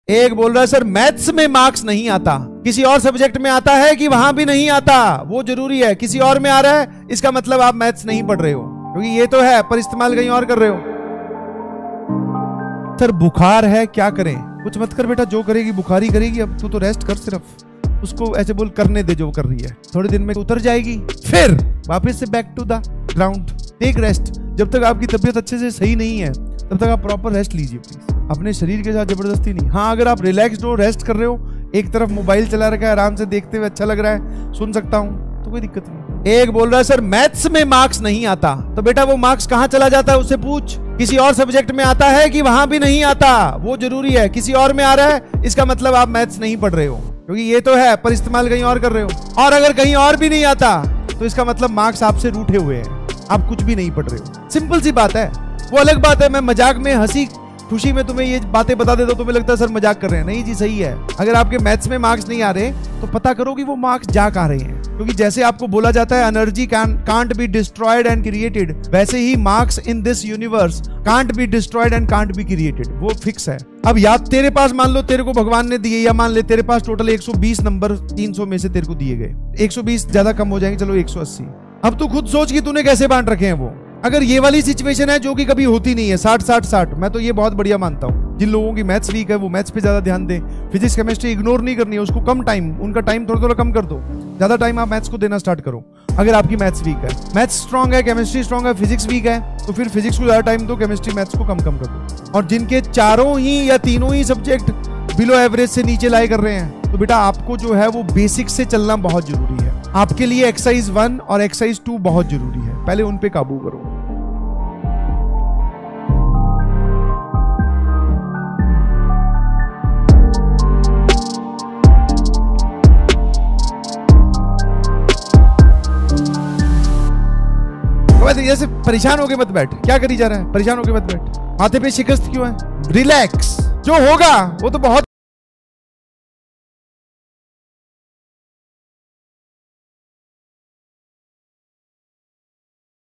एक बोल रहा है सर मैथ्स में मार्क्स नहीं आता, किसी और सब्जेक्ट में आता है कि वहां भी नहीं आता, वो जरूरी है। किसी और में आ रहा है इसका मतलब आप मैथ्स नहीं पढ़ रहे हो, क्योंकि ये तो है पर इस्तेमाल कहीं और कर रहे हो। सर बुखार है क्या करें? कुछ मत कर बेटा, जो करेगी बुखारी करेगी, अब तू तो रेस्ट कर, सिर्फ उसको ऐसे बोल करने दे जो कर रही है, थोड़े दिन में उतर जाएगी, फिर वापस से back to the ground. Take rest. जब तक आपकी तबीयत अच्छे से सही नहीं है तब तक आप प्रॉपर रेस्ट लीजिए प्लीज, अपने शरीर के साथ जबरदस्ती नहीं। हाँ अगर आप रिलैक्स्ड हो, रेस्ट कर रहे हो, एक तरफ मोबाइल चला रखा है, आराम से देखते हुए अच्छा लग रहा है, सुन सकता हूं, तो कोई दिक्कत नहीं। एक बोल रहा है सर मैथ्स में मार्क्स नहीं आता, तो बेटा वो मार्क्स कहां चला जाता है उससे पूछ। किसी और सब्जेक्ट में आता है कि वहां भी नहीं आता, वो जरूरी है। किसी और में आ रहा है इसका मतलब आप मैथ्स नहीं पढ़ रहे हो, क्योंकि ये तो है पर इस्तेमाल कहीं और कर रहे हो। और अगर कहीं और भी नहीं आता तो इसका मतलब मार्क्स आपसे रूठे हुए हैं, आप कुछ भी नहीं पढ़ रहे हो। सिंपल सी बात है। वो अलग बात है मैं मजाक में हंसी खुशी में तुम्हें ये बातें बता देता हूं, तुम्हें लगता है सर मजाक कर रहे हैं। नहीं जी सही है। अगर आपके मैथ्स में मार्क्स नहीं आ रहे तो पता करो कि वो मार्क्स जा कहां रहे हैं, क्योंकि जैसे आपको बोला जाता है energy can't be destroyed and created, वैसे ही marks in this universe can't be destroyed and can't be created, वो फिक्स है। अब याद तेरे पास मान लो तेरे को भगवान ने दिए, या मान ले तेरे पास टोटल 120 नंबर 300 में से तेरे को दिए गए, 120 ज्यादा कम हो जाएंगे, चलो 180। अब तू खुद सोच कि तूने कैसे बांट रखे हैं वो। अगर ये वाली सिचुएशन है जो कि कभी होती नहीं है, 60-60-60, मैं तो ये बहुत बढ़िया मानता हूं। जिन लोगों की मैथ्स वीक है वो मैथ्स पे ज्यादा ध्यान दें, फिजिक्स केमिस्ट्री इग्नोर नहीं करनी है, उसको कम टाइम, उनका टाइम थोड़ा थोड़ा कम कर दो, ज्यादा टाइम आप मैथ्स को देना स्टार्ट करो। अगर आपकी मैथ्स वीक है, मैथ्स स्ट्रांग है, केमिस्ट्री स्ट्रांग है, फिजिक्स वीक है, तो फिर फिजिक्स को ज्यादा टाइम दो, केमिस्ट्री मैथ्स को कम कम कर दो। और जिनके चारों ही या तीनों ही सब्जेक्ट बिलो एवरेज से नीचे लाई कर रहे हैं, तो बेटा आपको जो है वो बेसिक से चलना बहुत जरूरी है। आपके लिए एक्सरसाइज 1 और एक्सरसाइज 2 बहुत जरूरी है, पहले उन पे काबू करो। जैसे परेशान होके मत बैठ, क्या करी जा रहा है, परेशान होके मत बैठ, माथे पे शिकस्त क्यों है, रिलैक्स। जो होगा वो तो बहुत